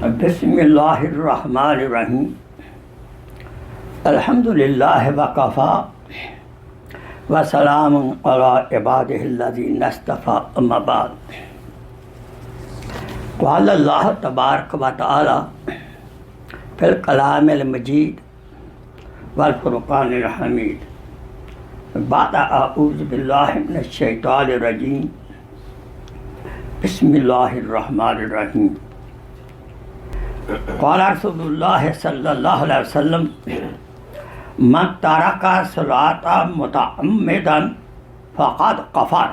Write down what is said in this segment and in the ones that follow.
بسم اللہ الرحمن الرحیم الحمد للہ وکفی وسلام علی عبادہ الذین اصطفی اما بعد قال اللہ تبارک و تعالی فی الکلام المجید والفرقان الحمید بعد اعوذ باللہ من الشیطان الرجیم بسم اللہ الرحمن الرحیم قال رسول اللہ صلی اللہ علیہ وسلم من ترک الصلاۃ متعمدا فقد کفر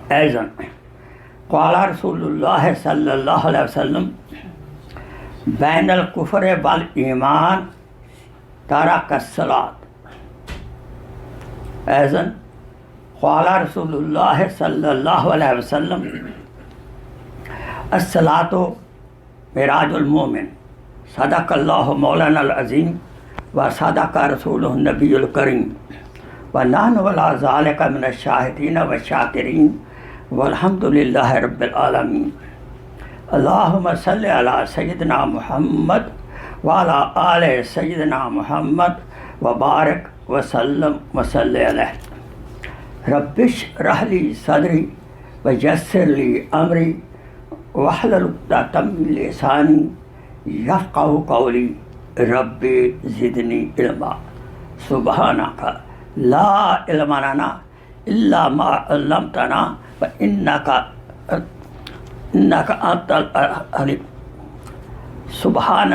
ایضا قال رسول اللہ صلی اللہ علیہ وسلم بین الکفر والایمان ترک الصلاۃ ایضا قال رسول اللہ صلی اللہ علیہ وسلم الصلاۃ معراج المومن صدق اللہ مولانا العظیم و صدق رسولہ النبی الکریم ونحن علی ذلک من الشاہدین والشاکرین والحمد للہ رب العالمین اللہم صلی علی سیدنا محمد وعلی آل سیدنا محمد وبارک وسلم وصلی علیہ رب اشرح لی صدری ویسر لی امری واحلل عقدۃ من لسانی یفقہوا قولی رب زدنی علما سبحانک لا علم لنا الا ما علمتنا انک انت العلیم سبحان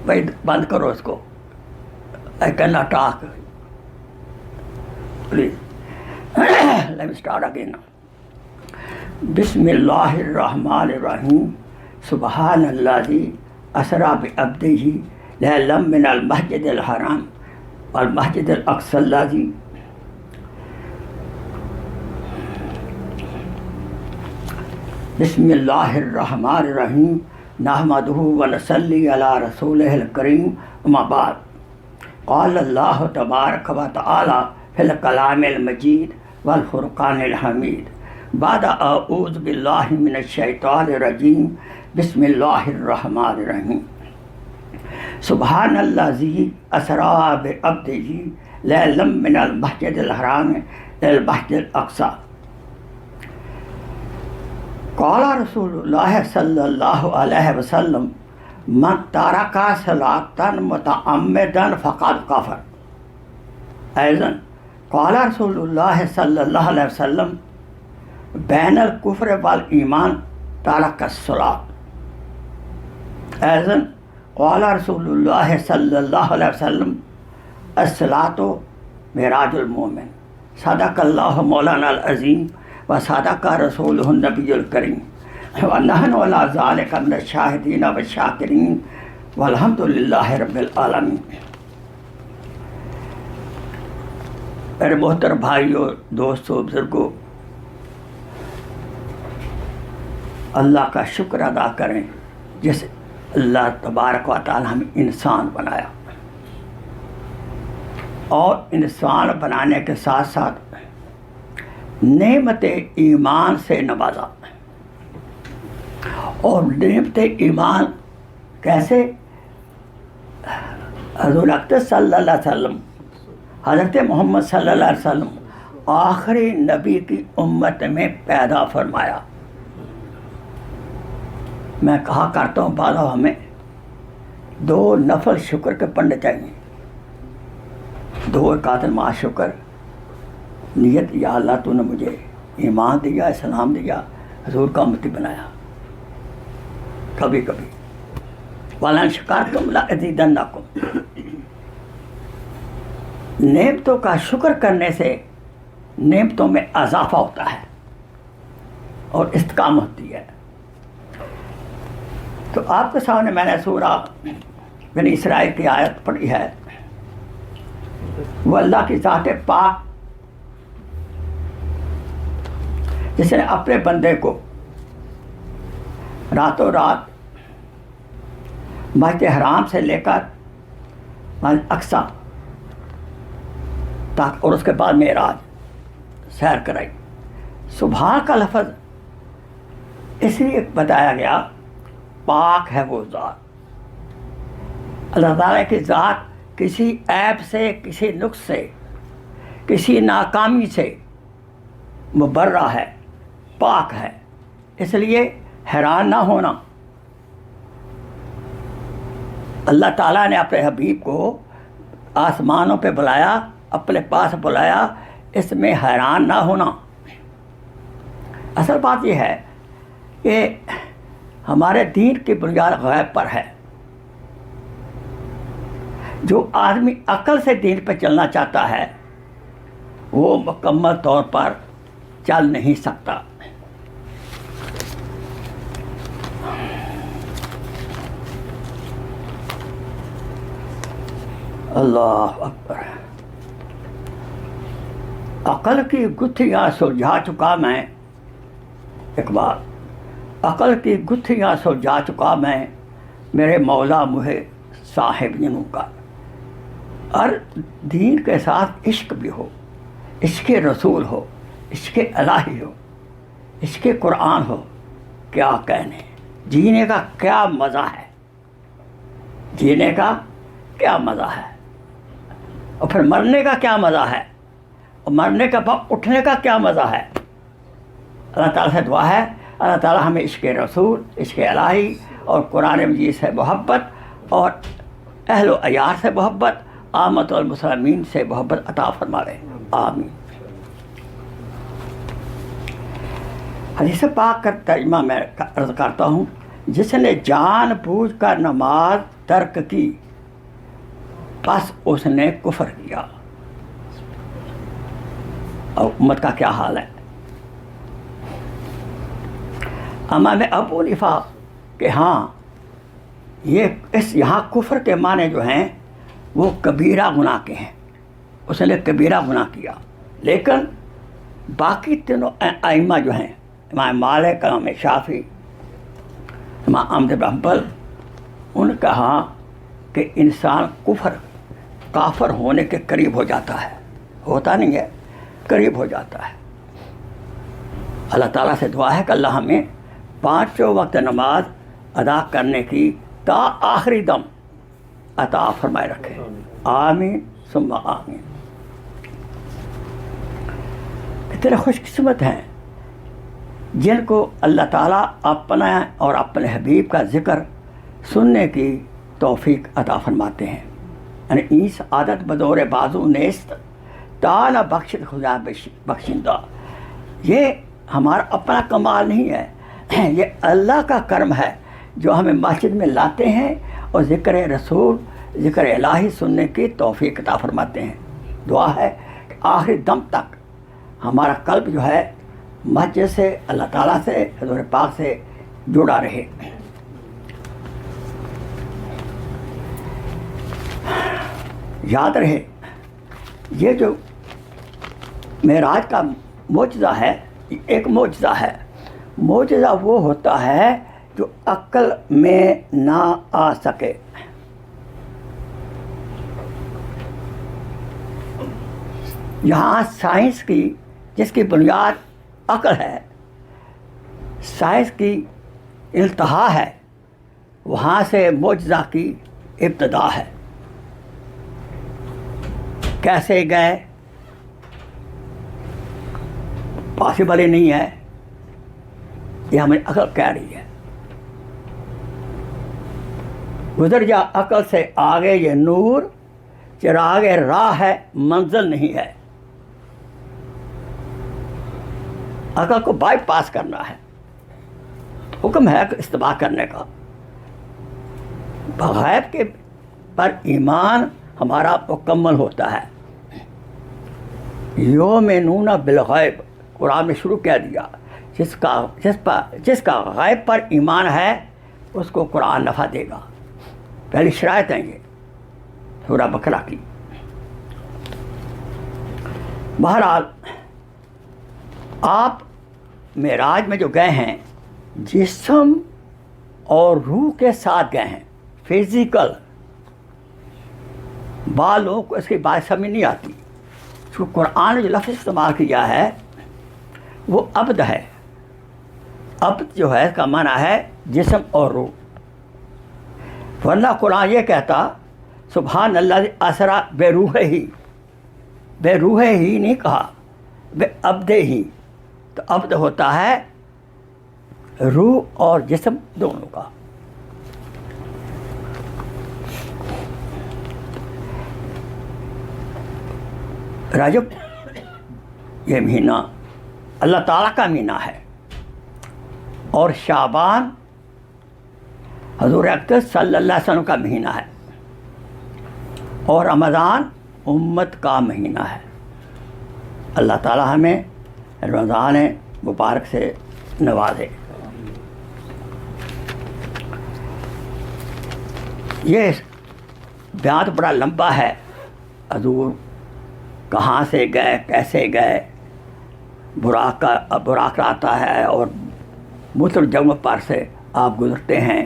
بند کرو اس کو I cannot talk. Please. Let me start again now. بسم اللہ الرحمن الرحیم سبحان الذی اسری بعبدہ لیلا من المسجد الحرام والمسجد الاقصی الذی بسم اللہ الرحمن الرحیم نحمدہ ونصلی علی رسولہ الکریم اما بعد قال اللہ تبارک و تعالی فی الکلام المجید والفرقان الحمید بعد اعوذ باللہ من الشیطان الرجیم بسم اللہ الرحمن الرحیم سبحان الذی اسری بعبدہ لیلا من المسجد الحرام الی المسجد الاقصی قال رسول اللہ صلی اللہ علیہ وسلم من ترک صلاۃ متعمدا فقد کفر ایضا قال رسول اللہ صلی اللہ علیہ وسلم بین الکفر والایمان ترک الصلاۃ ایضا قال رسول اللہ صلی اللہ علیہ وسلم الصلاۃ معراج المومن صدق اللہ مولانا العظیم و صدق رسولہ النبی الکریم ونحن علی ذلک من الشاہدین والشاکرین والحمد للہ رب العالمین میرے محترم بھائیوں دوستوں بزرگوں اللہ کا شکر ادا کریں جس اللہ تبارک و تعالی ہمیں انسان بنایا اور انسان بنانے کے ساتھ ساتھ نعمت ایمان سے نوازا اور نعمت ایمان کیسے حضور اقدس صلی اللہ علیہ وسلم حضرت محمد صلی اللہ علیہ وسلم آخری نبی کی امت میں پیدا فرمایا میں کہا کرتا ہوں بالا ہمیں 2 نفل شکر کے پڑھنے چاہیے 2 رکعت مع شکر نیت یا اللہ تو نے مجھے ایمان دیا اسلام دیا حضور کا امتی بنایا کبھی کبھی وَلَئِنْ شَكَرْتُمْ لَأَزِيدَنَّكُمْ نعمتوں کا شکر کرنے سے نعمتوں میں اضافہ ہوتا ہے اور استقامت ہوتی ہے تو آپ کے سامنے میں نے سورہ بنی اسرائیل کی آیت پڑھی ہے وہ اللہ کی ذات پاک جس نے اپنے بندے کو راتوں رات مسجد حرام سے لے کر مسجد اقصی تک اور اس کے بعد معراج سیر کرائی سبحان کا لفظ اس لیے بتایا گیا پاک ہے وہ ذات. اللہ تعالیٰ کی ذات کسی عیب سے، کسی نقص سے، کسی ناکامی سے مبرہ ہے، پاک ہے. اس لیے حیران نہ ہونا. اللہ تعالیٰ نے اپنے حبیب کو آسمانوں پہ بلایا، اپنے پاس بلایا، اس میں حیران نہ ہونا. اصل بات یہ ہے کہ ہمارے دین کی بنیاد غیب پر ہے. جو آدمی عقل سے دین پہ چلنا چاہتا ہے وہ مکمل طور پر چل نہیں سکتا. اللہ اکبر. عقل کی گتھیاں سلجھا چکا میں، ایک بات، عقل کی گتھیاں سلجھا چکا میں، میرے مولا مجھے صاحب جنوں کا. اور دین کے ساتھ عشق بھی ہو، عشق رسول ہو، عشق الہی ہو، عشق قرآن ہو، کیا کہنے. جینے کا کیا مزہ ہے، جینے کا کیا مزہ ہے، اور پھر مرنے کا کیا مزہ ہے، اور مرنے کے بعد اٹھنے کا کیا مزہ ہے. اللہ تعالیٰ سے دعا ہے اللہ تعالیٰ ہمیں عشق رسول، عشق الہی اور قرآن مجید سے محبت اور اہل و عیار سے محبت، عامت المسلمین سے محبت عطا فرمائے. آمین. حدیث پاک کا ترجمہ میں عرض کرتا ہوں. جس نے جان بوجھ کر نماز ترک کی بس اس نے کفر کیا. اور امت کا کیا حال ہے. امام ابو حنیفہ کہ ہاں یہاں کفر کے معنی جو ہیں وہ کبیرہ گناہ کے ہیں، اس نے کبیرہ گناہ کیا. لیکن باقی تینوں ائمہ جو ہیں، امام مالک، امام شافعی، امام احمد بن حنبل، ان کا ہاں کہ انسان کافر ہونے کے قریب ہو جاتا ہے، ہوتا نہیں ہے، قریب ہو جاتا ہے. اللہ تعالیٰ سے دعا ہے کہ اللہ ہمیں 5 وقت نماز ادا کرنے کی تا آخری دم عطا فرمائے رکھے. آمین ثم آمین. کتنے خوش قسمت ہیں جن کو اللہ تعالیٰ اپنا اور اپنے حبیب کا ذکر سننے کی توفیق عطا فرماتے ہیں. یعنی اس عادت بدور بازو نیست تالا بخشت خدا بخشندہ. یہ ہمارا اپنا کمال نہیں ہے، یہ اللہ کا کرم ہے جو ہمیں مسجد میں لاتے ہیں اور ذکر رسول، ذکر الہی سننے کی توفیق عطا فرماتے ہیں. دعا ہے کہ آخری دم تک ہمارا قلب جو ہے مسجد سے، اللہ تعالیٰ سے، حضور پاک سے جڑا رہے. یاد رہے یہ جو معراج کا معجزہ ہے، ایک معجزہ ہے. معجزہ وہ ہوتا ہے جو عقل میں نہ آ سکے. یہاں سائنس کی، جس کی بنیاد عقل ہے، سائنس کی انتہا ہے، وہاں سے معجزہ کی ابتدا ہے. کیسے گئے پاسبل ہی نہیں ہے، یہ ہمیں عقل کہہ رہی ہے. گزر جا عقل سے آگے یہ نور، چراغ راہ ہے منزل نہیں ہے. عقل کو بائی پاس کرنا ہے، حکم ہے استباع کرنے کا. غیب کے پر ایمان ہمارا مکمل ہوتا ہے. یؤمنون بالغیب قرآن میں شروع کہہ دیا. جس کا غیب پر ایمان ہے اس کو قرآن نفع دے گا. پہلی شرائط ہیں یہ سورہ بقرہ کی. بہرحال آپ معراج میں جو گئے ہیں جسم اور روح کے ساتھ گئے ہیں، فزیکل. بعض لوگوں کو اس کی بات سمجھ نہیں آتی. قرآن نے جو لفظ استعمال کیا ہے وہ عبد ہے، عبد جو ہے اس کا معنی ہے جسم اور روح، ورنہ قرآن یہ کہتا سبحان اللہ اسرا بے روح ہی، بے روح ہی نہیں کہا، بے عبد ہی. تو عبد ہوتا ہے روح اور جسم دونوں کا. رجب یہ مہینہ اللہ تعالیٰ کا مہینہ ہے، اور شعبان حضور اقدس صلی اللہ علیہ وسلم کا مہینہ ہے، اور رمضان امت کا مہینہ ہے. اللہ تعالیٰ ہمیں رمضان مبارک سے نوازے. یہ بیان تو بڑا لمبا ہے، حضور کہاں سے گئے، کیسے گئے، براق آتا ہے اور مختلف جگہوں پر سے آپ گزرتے ہیں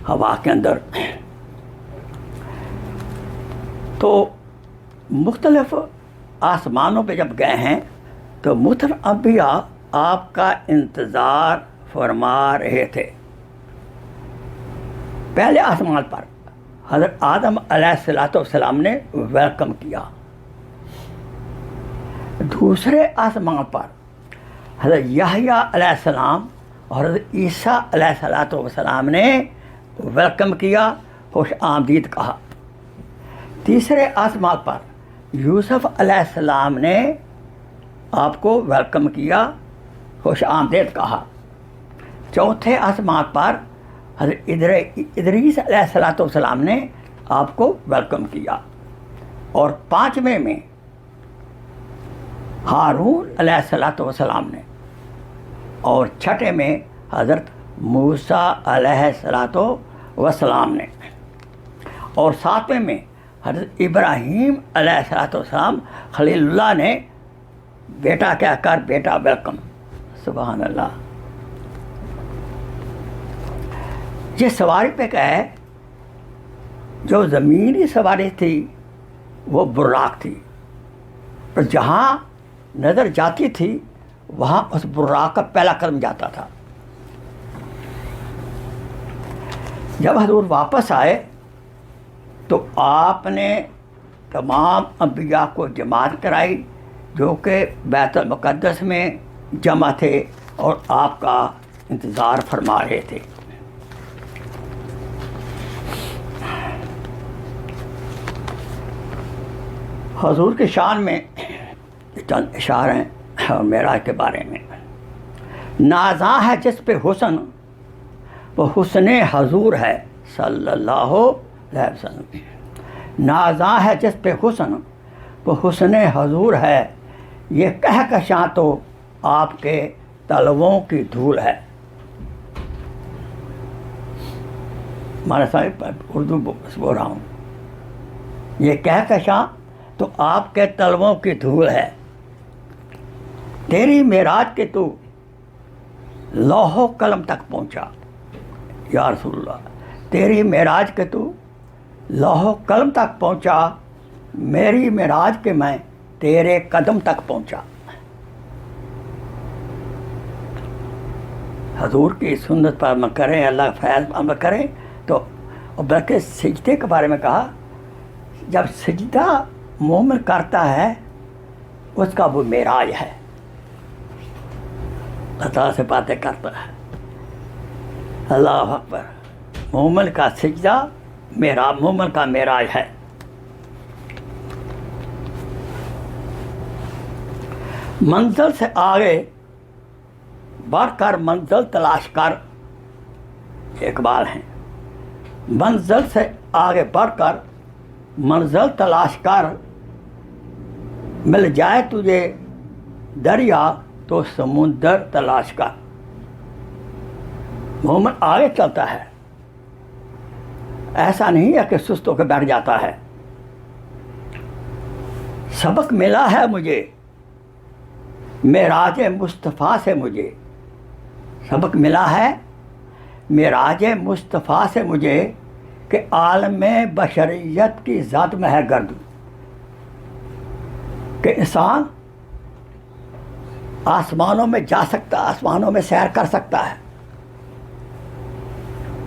ہوا کے اندر. تو مختلف آسمانوں پہ جب گئے ہیں تو مختلف انبیاء آپ کا انتظار فرما رہے تھے. پہلے آسمان پر حضرت آدم علیہ السلام نے ویلکم کیا، دوسرے آسمان پر حضرت یحییٰ علیہ السلام اور حضرت عیسیٰ علیہ السلام نے ویلکم کیا، خوش آمدید کہا. تیسرے آسمان پر یوسف علیہ السلام نے آپ کو ویلکم کیا، خوش آمدید کہا. چوتھے آسمان پر حضرت ادریس علیہ السلام نے آپ کو ویلکم کیا، اور پانچویں میں ہارون علیہ السلام نے، اور چھٹے میں حضرت موسیٰ علیہ السلام نے، اور ساتویں میں حضرت ابراہیم علیہ السلام خلیل اللہ نے بیٹا کہہ کر بیٹا ویلکم. سبحان اللہ. یہ سواری پہ گئے، جو زمینی سواری تھی وہ براق تھی، اور جہاں نظر جاتی تھی وہاں اس براق کا پہلا قدم جاتا تھا. جب حضور واپس آئے تو آپ نے تمام انبیاء کو جماعت کرائی جو کہ بیت المقدس میں جمع تھے اور آپ کا انتظار فرما رہے تھے. حضور کی شان میں چند اشارے ہیں معراج کے بارے میں. نازاں ہے جس پہ حسن وہ حسن حضور ہے صلی اللہ علیہ وسلم. نازاں ہے جس پہ حسن وہ حسن حضور ہے، یہ کہکشاں تو آپ کے تلووں کی دھول ہے. ہمارے صاحب اردو بول رہا ہوں. یہ کہکشاں تو آپ کے تلووں کی دھول ہے. تیری معراج کے تو لوح و قلم تک پہنچا یا رسول اللہ. تیری معراج کے تو لوح و قلم تک پہنچا، میری معراج کے میں تیرے قدم تک پہنچا. حضور کی سنت پر عمل کریں، اللہ کا فیض پر عمل کریں. تو بلکہ سجدے کے بارے میں کہا، جب سجدہ مومن کرتا ہے اس کا وہ معراج ہے، اللہ تعالیٰ سے باتیں کرتا ہے. اللہ اکبر. مومن کا سجدہ مومن کا معراج ہے. منزل سے آگے بڑھ کر منزل تلاش کر، اقبال ہیں. منزل سے آگے بڑھ کر منزل تلاش کر، مل جائے تجھے دریا تو سمندر تلاش کر. مومن آگے چلتا ہے، ایسا نہیں ہے کہ سست ہو کے بیٹھ جاتا ہے. سبق ملا ہے مجھے معراج مصطفیٰ سے، مجھے سبق ملا ہے معراج مصطفیٰ سے مجھے، کہ عالم بشریت کی ذات میں ہے گرد، کہ انسان آسمانوں میں جا سکتا ہے، آسمانوں میں سیر کر سکتا ہے.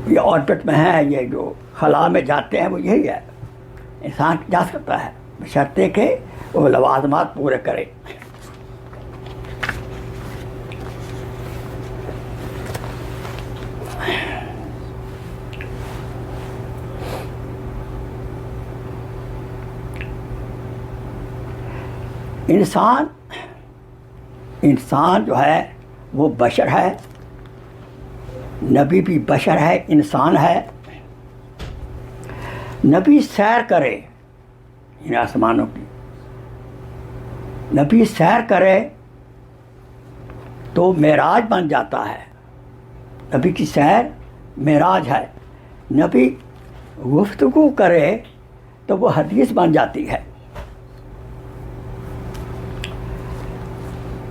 یہ آربٹ میں ہے، یہ جو خلا میں جاتے ہیں وہ یہی ہے. انسان جا سکتا ہے بشرطے کہ وہ لوازمات پورے کرے. انسان جو ہے وہ بشر ہے، نبی بھی بشر ہے، انسان ہے. نبی سیر کرے ان آسمانوں کی، نبی سیر کرے تو معراج بن جاتا ہے. نبی کی سیر معراج ہے. نبی گفتگو کرے تو وہ حدیث بن جاتی ہے.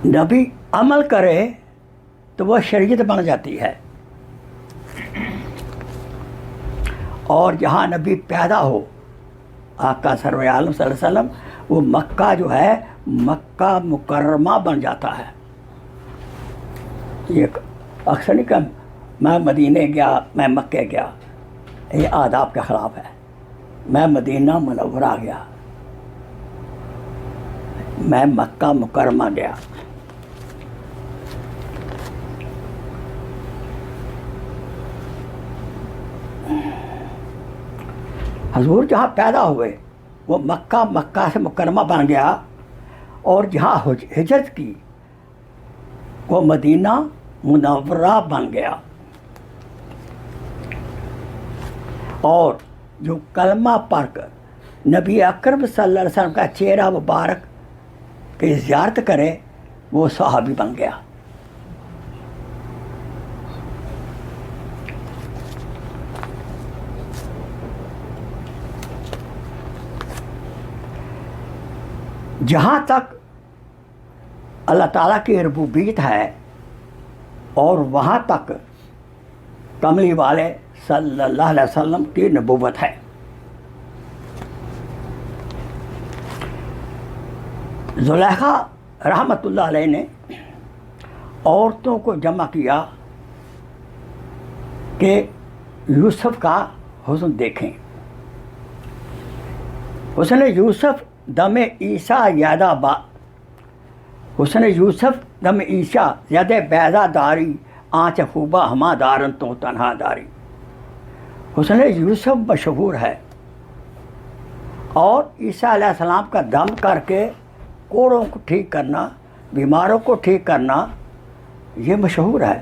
نبی عمل کرے تو وہ شریعت بن جاتی ہے. اور جہاں نبی پیدا ہو، آقا سرور عالم صلی اللہ علیہ وسلم، وہ مکہ جو ہے مکہ مکرمہ بن جاتا ہے. یہ اکثر نہیں کہ میں مدینے گیا، میں مکہ گیا، یہ آداب کے خلاف ہے. میں مدینہ منورہ گیا، میں مکہ مکرمہ گیا. حضور جہاں پیدا ہوئے وہ مکہ سے مکرمہ بن گیا، اور جہاں ہجرت کی وہ مدینہ منورہ بن گیا. اور جو کلمہ پڑھ کر نبی اکرم صلی اللہ علیہ وسلم کا چہرہ مبارک کی زیارت کرے وہ صحابی بن گیا. جہاں تک اللہ تعالیٰ کی ربوبیت ہے، اور وہاں تک کملی والے صلی اللہ علیہ وسلم کی نبوت ہے. زلیخا رحمۃ اللہ علیہ نے عورتوں کو جمع کیا کہ یوسف کا حسن دیکھیں. حسن یوسف دم عیسیٰ یادہ حسن یوسف دم عیسیٰ ید بیضا داری آنچ خوبہ ہما دارن تو تنہا داری. حسن یوسف مشہور ہے، اور عیسیٰ علیہ السلام کا دم کر کے کوڑوں کو ٹھیک کرنا، بیماروں کو ٹھیک کرنا، یہ مشہور ہے.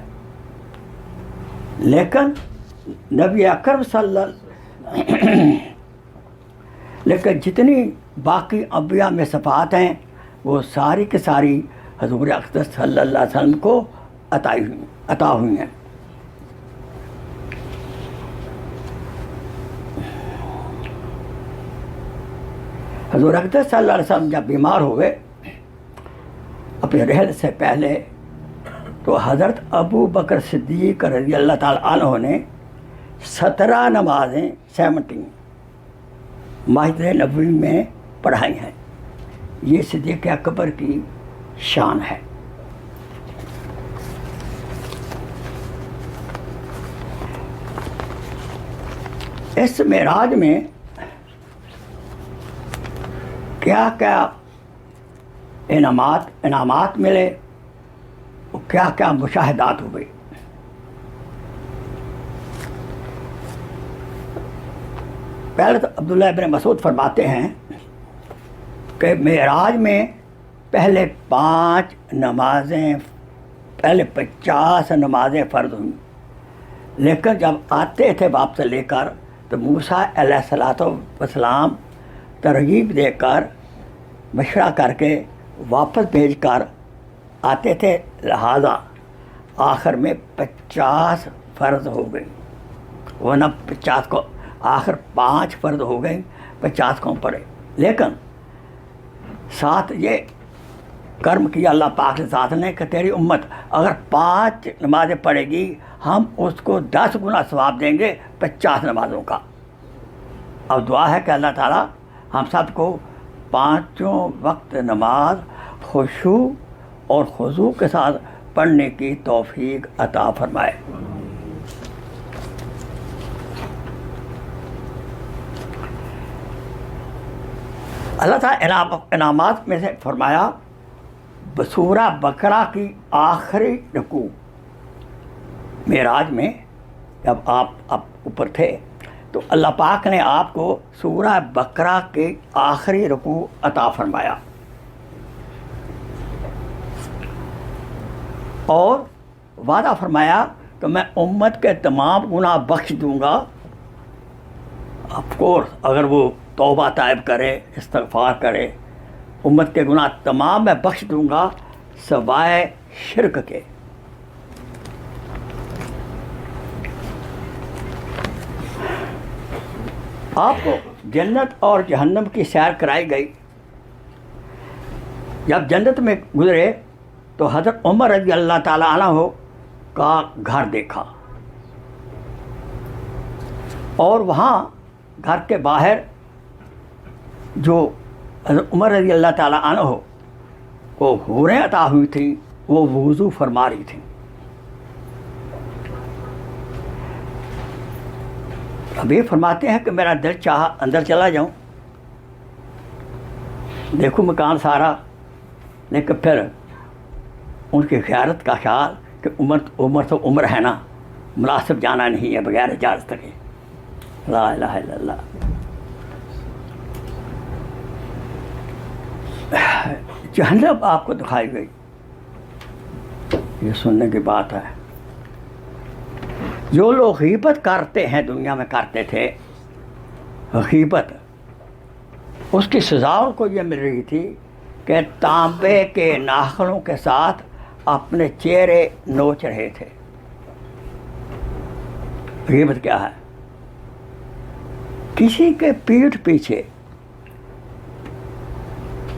لیکن نبی اکرم لیکن جتنی باقی انبیاء میں صفات ہیں وہ ساری کی ساری حضور اقدس صلی اللہ علیہ وسلم کو عطا ہوئی ہیں. حضور اقدس صلی اللہ علیہ وسلم جب بیمار ہوئے اپنے رحل سے پہلے، تو حضرت ابو بکر صدیق رضی اللہ تعالیٰ عنہ نے 17 نمازیں 17 مسجد نبوی میں پڑھائی ہیں. یہ صدیق اکبر کی شان ہے. اس معراج میں کیا کیا انعامات ملے، کیا کیا مشاہدات ہوئے. پہلے تو عبداللہ ابن مسعود فرماتے ہیں کہ معراج میں پہلے 50 نمازیں فرض ہوئیں، لیکن جب آتے تھے واپس لے کر تو موسیٰ علیہ السلام ترغیب دے کر مشورہ کر کے واپس بھیج کر آتے تھے، لہذا آخر میں 50 فرض ہو گئی. ورنہ 50 کو آخر 5 فرض ہو گئے، 50 کو پڑے. لیکن ساتھ یہ کرم کیا اللہ پاک کے ساتھ نے کہ تیری امت اگر 5 نمازیں پڑھے گی ہم اس کو 10 گنا ثواب دیں گے 50 نمازوں کا. اب دعا ہے کہ اللہ تعالیٰ ہم سب کو 5 وقت نماز خشوع اور خضوع کے ساتھ پڑھنے کی توفیق عطا فرمائے۔ اللہ تعالیٰ انعامات میں سے فرمایا سورہ بقرہ کی آخری رکوع، معراج میں جب آپ اوپر تھے تو اللہ پاک نے آپ کو سورہ بقرہ کے آخری رکوع عطا فرمایا اور وعدہ فرمایا کہ میں امت کے تمام گناہ بخش دوں گا، آف کورس اگر وہ توبہ طائب کرے، استغفار کرے، امت کے گناہ تمام میں بخش دوں گا سوائے شرک کے۔ آپ کو جنت اور جہنم کی سیر کرائی گئی۔ جب جنت میں گزرے تو حضرت عمر رضی اللہ تعالیٰ عنہ کا گھر دیکھا اور وہاں گھر کے باہر جو حضرت عمر رضی اللہ تعالیٰ عنہ کو حوریں عطا ہوئی تھیں وہ وضو فرما رہی تھیں۔ اب یہ فرماتے ہیں کہ میرا دل چاہا اندر چلا جاؤں، دیکھو مکان سارا، لیکن پھر ان کی خیانت کا خیال کہ عمر تو عمر ہے نا، مناسب جانا نہیں ہے بغیر اجازت کے۔ لا الہ الا اللہ۔ جہنم آپ کو دکھائی گئی، یہ سننے کی بات ہے۔ جو لوگ غیبت کرتے ہیں، دنیا میں کرتے تھے غیبت، اس کی سزا ان کو یہ مل رہی تھی کہ تانبے کے ناخنوں کے ساتھ اپنے چہرے نوچ رہے تھے۔ غیبت کیا ہے؟ کسی کے پیٹھ پیچھے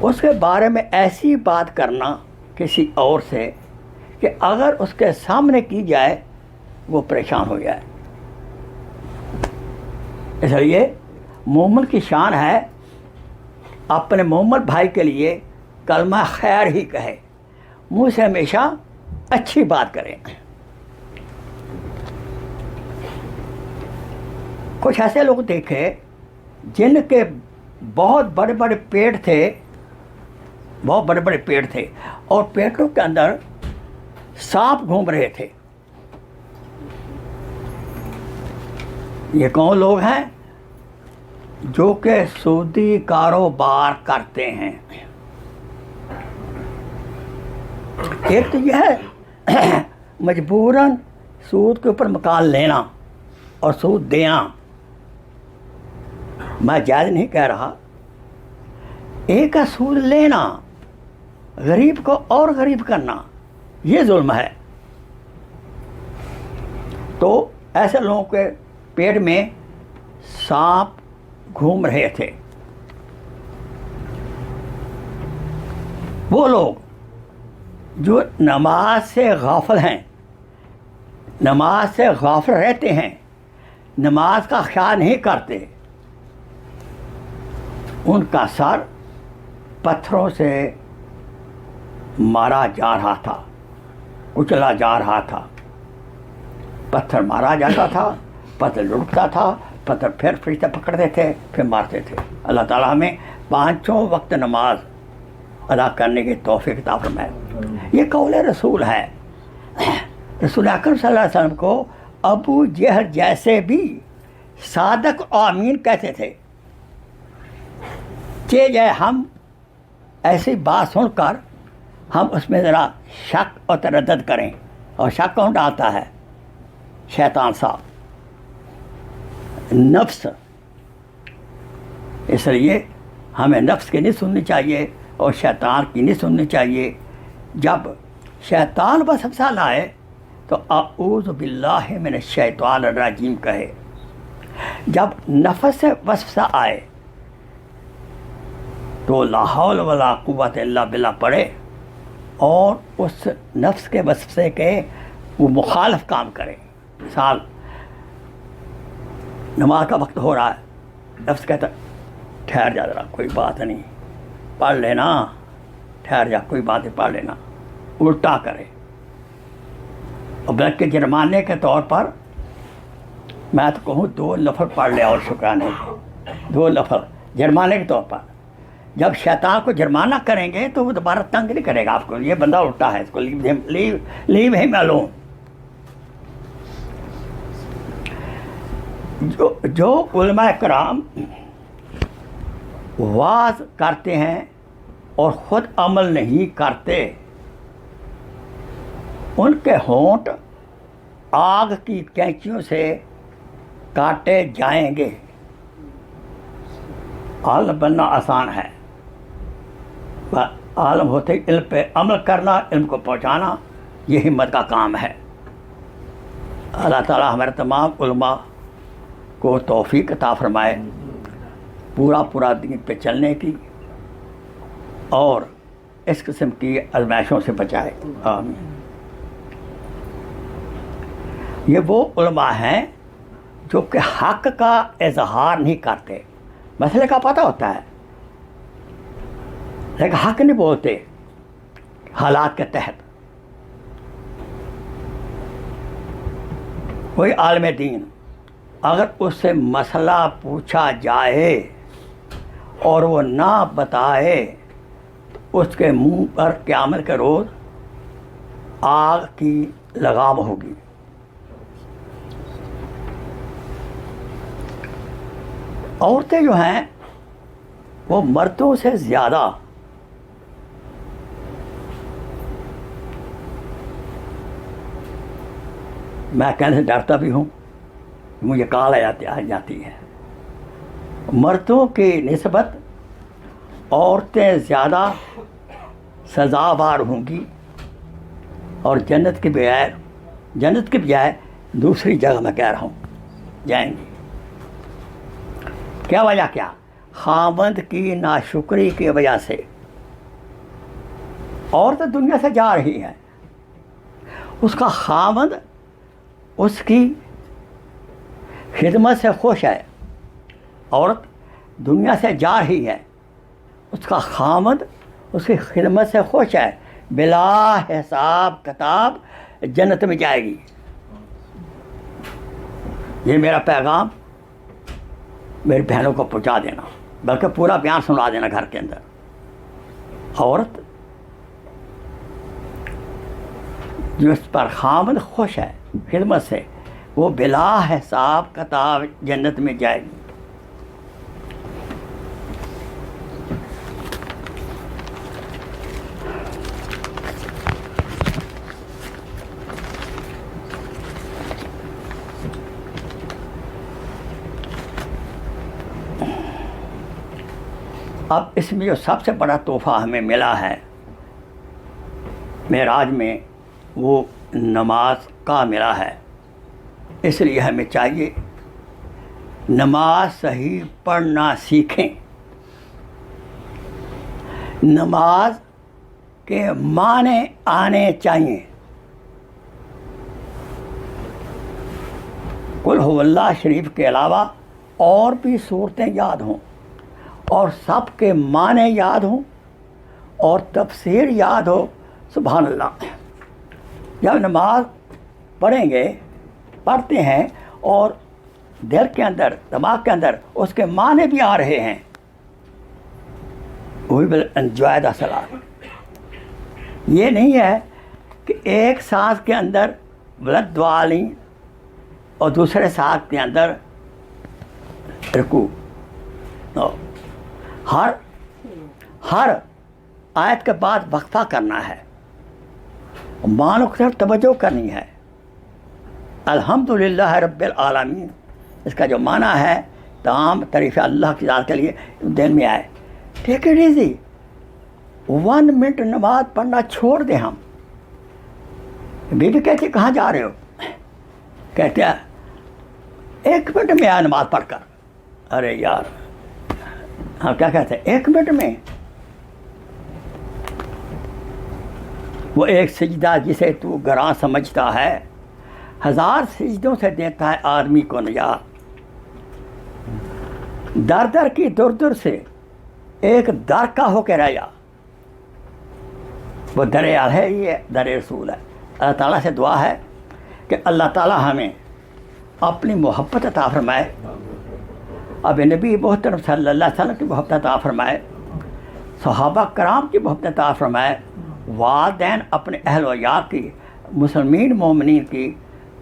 اس کے بارے میں ایسی بات کرنا کسی اور سے کہ اگر اس کے سامنے کی جائے وہ پریشان ہو جائے۔ اس لیے مومن کی شان ہے اپنے مومن بھائی کے لیے کلمہ خیر ہی کہے، منہ سے ہمیشہ اچھی بات کریں۔ کچھ ایسے لوگ دیکھے جن کے بہت بڑے بڑے پیٹ تھے، بہت بڑے بڑے پیٹ تھے اور پیٹوں کے اندر سانپ گھوم رہے تھے۔ یہ کون لوگ ہیں؟ جو کہ سودی کاروبار کرتے ہیں۔ ایک تو یہ ہے مجبوراً سود کے اوپر مکان لینا اور سود دینا، میں جائز نہیں کہہ رہا۔ ایک ہے سود لینا، غریب کو اور غریب کرنا، یہ ظلم ہے۔ تو ایسے لوگوں کے پیٹ میں سانپ گھوم رہے تھے۔ وہ لوگ جو نماز سے غافل ہیں، نماز سے غافل رہتے ہیں، نماز کا خیال نہیں کرتے، ان کا سر پتھروں سے مارا جا رہا تھا، کچلا جا رہا تھا۔ پتھر مارا جاتا تھا، پتھر لڑکتا تھا، پتھر پھر فرشتے پکڑتے تھے، پھر مارتے تھے۔ اللہ تعالیٰ ہمیں پانچوں وقت نماز ادا کرنے کی توفیق عطا فرمائے۔ یہ قول رسول ہے۔ رسول اکرم صلی اللہ علیہ وسلم کو ابو جہل جیسے بھی صادق آمین کہتے تھے کہ جائے ہم ایسی بات سن کر ہم اس میں ذرا شک اور تردد کریں، اور شک کون ڈالتا ہے؟ شیطان صاحب، نفس۔ اس لیے ہمیں نفس کی نہیں سننی چاہیے اور شیطان کی نہیں سننی چاہیے۔ جب شیطان وسوسہ لائے تو اعوذ باللہ من الشیطان الرجیم کہے۔ جب نفس سے وسوسہ آئے تو لا حول ولا قوت الا باللہ پڑھے اور اس نفس کے وسوسے کے وہ مخالف کام کرے۔ مثال، نماز کا وقت ہو رہا ہے، نفس کہتا ٹھہر جا ذرا، کوئی بات نہیں، پڑھ لینا، ٹھہر جا، کوئی بات نہیں، پڑھ لینا۔ الٹا کرے، اور بلکہ جرمانے کے طور پر میں تو کہوں 2 نفل پڑھ لے اور شکرانے کے 2 نفل جرمانے کے طور پر. جب شیطان کو جرمانہ کریں گے تو وہ دوبارہ تنگ نہیں کرے گا آپ کو، یہ بندہ الٹا ہے، اس کو لیو ہم الون. جو علماء کرام واعظ کرتے ہیں اور خود عمل نہیں کرتے، ان کے ہونٹ آگ کی کینچیوں سے کاٹے جائیں گے. عالم بننا آسان ہے، عالم ہوتے علم پہ عمل کرنا، علم کو پہنچانا، یہ ہمت کا کام ہے. اللہ تعالیٰ ہمارے تمام علماء کو توفیق عطا فرمائے پورا دین پہ چلنے کی، اور اس قسم کی آزمائشوں سے بچائے. آمین. یہ وہ علماء ہیں جو کہ حق کا اظہار نہیں کرتے، مسئلے کا پتہ ہوتا ہے لیکن حق نہیں بولتے حالات کے تحت. کوئی عالم دین اگر اس سے مسئلہ پوچھا جائے اور وہ نہ بتائے، اس کے منہ پر قیامت کے روز آگ کی لگام ہوگی. عورتیں جو ہیں وہ مردوں سے زیادہ میں کہنے سے ڈرتا بھی ہوں، مجھے کال آ جاتی ہے. مردوں کی نسبت عورتیں زیادہ سزاوار ہوں گی، اور جنت کے بجائے دوسری جگہ میں کہہ رہا ہوں جائیں گی. کیا وجہ؟ کیا خاوند کی ناشکری کی وجہ سے عورت دنیا سے جا رہی ہے، اس کا خاوند اس کی خدمت سے خوش ہے. عورت دنیا سے جا رہی ہے، اس کا خاوند اس کی خدمت سے خوش ہے، بلا حساب کتاب جنت میں جائے گی. یہ میرا پیغام میری بہنوں کو پہنچا دینا، بلکہ پورا بیان سنا دینا گھر کے اندر. عورت جس پر خاوند خوش ہے خدمت سے، وہ بلا حساب کتاب جنت میں جائے گی. اب اس میں جو سب سے بڑا تحفہ ہمیں ملا ہے معراج میں، وہ نماز کا ملا ہے. اس لیے ہمیں چاہیے نماز صحیح پڑھنا سیکھیں. نماز کے معنی آنے چاہیے. قل هو اللہ شریف کے علاوہ اور بھی صورتیں یاد ہوں، اور سب کے معنی یاد ہوں، اور تفسیر یاد ہو. سبحان اللہ. جب نماز پڑھتے ہیں اور دل کے اندر، دماغ کے اندر اس کے معنی بھی آ رہے ہیں، وی ول انجوائے دا صلاۃ. یہ نہیں ہے کہ ایک سانس کے اندر بلند دعا لیں اور دوسرے سانس کے اندر رکوع. ہر آیت کے بعد وقفہ کرنا ہے، معنی کی طرف توجہ کرنی ہے. الحمدللہ رب العالمین، اس کا جو معنی ہے تمام تعریف اللہ کی ذات کے لیے دل میں آئے. Take it easy. 1 منٹ نماز پڑھنا چھوڑ دیں. ہم بیوی کہتی کہاں جا رہے ہو؟ کہتے ہیں 1 منٹ میں آیا نماز پڑھ کر. ارے یار، ہم کیا کہتے ہیں 1 منٹ میں؟ وہ ایک سجدہ جسے تو گراں سمجھتا ہے، 1000 سجدوں سے دیتا ہے آدمی کو نجات. در در کی در در سے ایک در کا ہو کے رہ جا. وہ در یار ہے، یہ در رسول ہے۔ اللہ تعالیٰ سے دعا ہے کہ اللہ تعالیٰ ہمیں اپنی محبت عطا فرمائے، اب نبی محترم صلی اللہ علیہ وسلم کی محبت عطا فرمائے، صحابہ کرام کی محبت عطا فرمائے، والدین اپنے اہل و عیال کی، مسلمین مومنین کی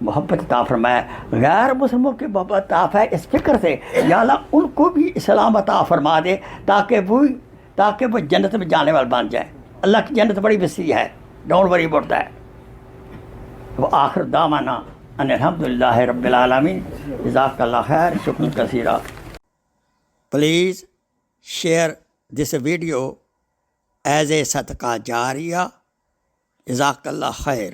محبت عطا فرمائے، غیر مسلموں کی محبت عطا فرمائے، اس فکر سے یا اللہ ان کو بھی اسلام عطا فرما دے تاکہ وہ جنت میں جانے والے بن جائیں۔ اللہ کی جنت بڑی وسیع ہے، ڈونٹ وری اباؤٹ دیٹ۔ وآخر دعوانا ان الحمدللہ رب العالمین، جزاک اللہ خیر، شکر کثیرہ۔ Please share this video as a صدقہ جاریہ، جزاک اللہ خیر۔